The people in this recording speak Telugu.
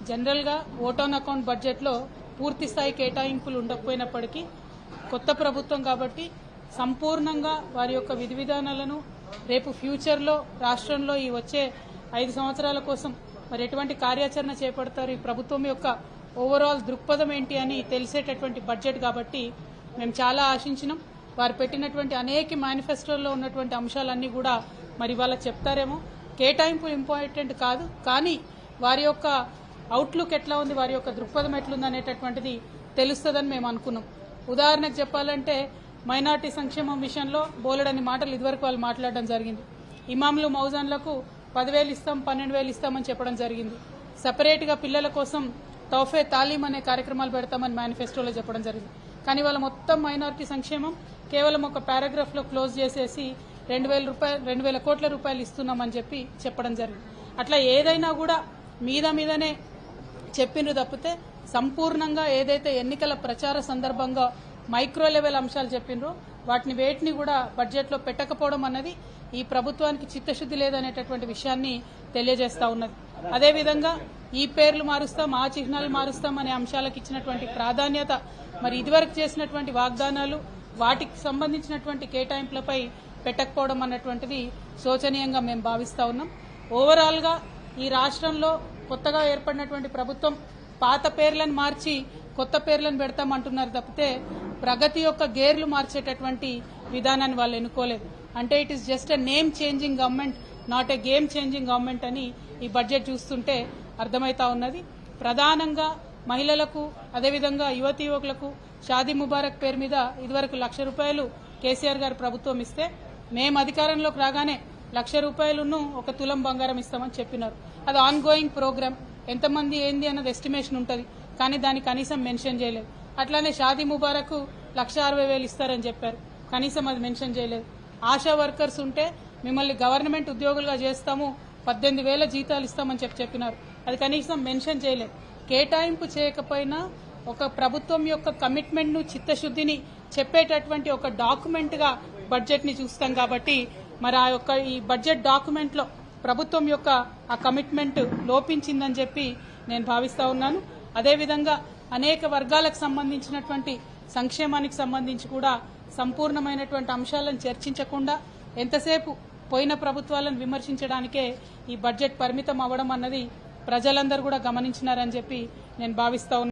జనరల్ గా ఓట్ ఆన్ అకౌంట్ బడ్జెట్ లో పూర్తి స్థాయి కేటాయింపులు ఉండకపోయినప్పటికీ కొత్త ప్రభుత్వం కాబట్టి సంపూర్ణంగా వారి యొక్క విధి విధానాలను రేపు ఫ్యూచర్ లో రాష్ట్రంలో ఈ వచ్చే 5 సంవత్సరాల కోసం మరి ఎటువంటి కార్యాచరణ చేపడతారు, ఈ ప్రభుత్వం యొక్క ఓవరాల్ దృక్పథం ఏంటి అని తెలిసేటటువంటి బడ్జెట్ కాబట్టి మేము చాలా ఆశించినాం. వారు పెట్టినటువంటి అనేక మేనిఫెస్టోల్లో ఉన్నటువంటి అంశాలన్నీ కూడా మరి వాళ్ళ చెప్తారేమో. కేటాయింపులు ఇంపార్టెంట్ కాదు, కానీ వారి యొక్క అవుట్లుక్ ఎట్లా ఉంది, వారి యొక్క దృక్పథం ఎట్లుంది అనేటటువంటిది తెలుస్తుందని మేము అనుకున్నాం. ఉదాహరణకు చెప్పాలంటే మైనార్టీ సంక్షేమం విషయంలో బోలెడని మాటలు ఇదివరకు వాళ్ళు మాట్లాడడం జరిగింది. ఇమాంలు మౌజాన్లకు 10,000 ఇస్తాం, 12,000 ఇస్తామని చెప్పడం జరిగింది. సపరేట్ గా పిల్లల కోసం తౌఫే తాలీం అనే కార్యక్రమాలు పెడతామని మేనిఫెస్టోలో చెప్పడం జరిగింది. కానీ వాళ్ళ మొత్తం మైనార్టీ సంక్షేమం కేవలం ఒక పారాగ్రాఫ్ లో క్లోజ్ చేసేసి 2,000 కోట్ల రూపాయలు ఇస్తున్నామని చెప్పడం జరిగింది. అట్లా ఏదైనా కూడా మీదనే చెప్పిండ్రు తప్పితే సంపూర్ణంగా ఏదైతే ఎన్నికల ప్రచార సందర్భంగా మైక్రో లెవెల్ అంశాలు చెప్పిండ్రో వాటిని వేటిని కూడా బడ్జెట్ లో పెట్టకపోవడం అన్నది ఈ ప్రభుత్వానికి చిత్తశుద్ది లేదనేటటువంటి విషయాన్ని తెలియజేస్తా ఉన్నది. అదేవిధంగా ఈ పేర్లు మారుస్తాం, ఆ చిహ్నాలు మారుస్తాం అనే అంశాలకు ఇచ్చినటువంటి ప్రాధాన్యత, మరి ఇదివరకు చేసినటువంటి వాగ్దానాలు వాటికి సంబంధించినటువంటి కేటాయింపులపై పెట్టకపోవడం అన్నటువంటిది శోచనీయంగా మేము భావిస్తా ఉన్నాం. ఓవరాల్ గా ఈ రాష్ట్రంలో కొత్తగా ఏర్పడినటువంటి ప్రభుత్వం పాత పేర్లను మార్చి కొత్త పేర్లను పెడతామంటున్నారు తప్పితే ప్రగతి యొక్క గేర్లు మార్చేటటువంటి విధానాన్ని వాళ్ళు ఎన్నుకోలేదు. అంటే it is just a name changing government, not a game changing government అని ఈ బడ్జెట్ చూస్తుంటే అర్థమైతా ఉన్నది. ప్రధానంగా మహిళలకు అదేవిధంగా యువతీ యువకులకు షాదీ ముబారక్ పేరు మీద ఇదివరకు ₹1,00,000 కేసీఆర్ గారు ప్రభుత్వం ఇస్తే మేము అధికారంలోకి రాగానే ₹1,00,000 ఒక తులం బంగారం ఇస్తామని చెప్పినారు. అది ఆన్ గోయింగ్ ప్రోగ్రామ్, ఎంతమంది ఏంది అన్నది ఎస్టిమేషన్ ఉంటుంది, కానీ దాన్ని కనీసం మెన్షన్ చేయలేదు. అట్లానే షాదీ ముబారక్ 1,60,000 ఇస్తారని చెప్పారు, కనీసం అది మెన్షన్ చేయలేదు. ఆశా వర్కర్స్ ఉంటే మిమ్మల్ని గవర్నమెంట్ ఉద్యోగులుగా చేస్తాము, 18,000 జీతాలు ఇస్తామని చెప్పినారు, అది కనీసం మెన్షన్ చేయలేదు. కేటాయింపు చేయకపోయినా ఒక ప్రభుత్వం యొక్క కమిట్మెంట్ ను చిత్తశుద్దిని చెప్పేటటువంటి ఒక డాక్యుమెంట్ గా బడ్జెట్ ని చూస్తాం. కాబట్టి మరి ఆ యొక్క ఈ బడ్జెట్ డాక్యుమెంట్ లో ప్రభుత్వం యొక్క ఆ కమిట్మెంట్ లోపించిందని చెప్పి నేను భావిస్తా ఉన్నాను. అదేవిధంగా అనేక వర్గాలకు సంబంధించినటువంటి సంక్షేమానికి సంబంధించి కూడా సంపూర్ణమైనటువంటి అంశాలను చర్చించకుండా ఎంతసేపు పోయిన ప్రభుత్వాలను విమర్శించడానికే ఈ బడ్జెట్ పరిమితం అవ్వడం అన్నది ప్రజలందరూ కూడా గమనించినారని చెప్పి నేను భావిస్తా ఉన్నాను.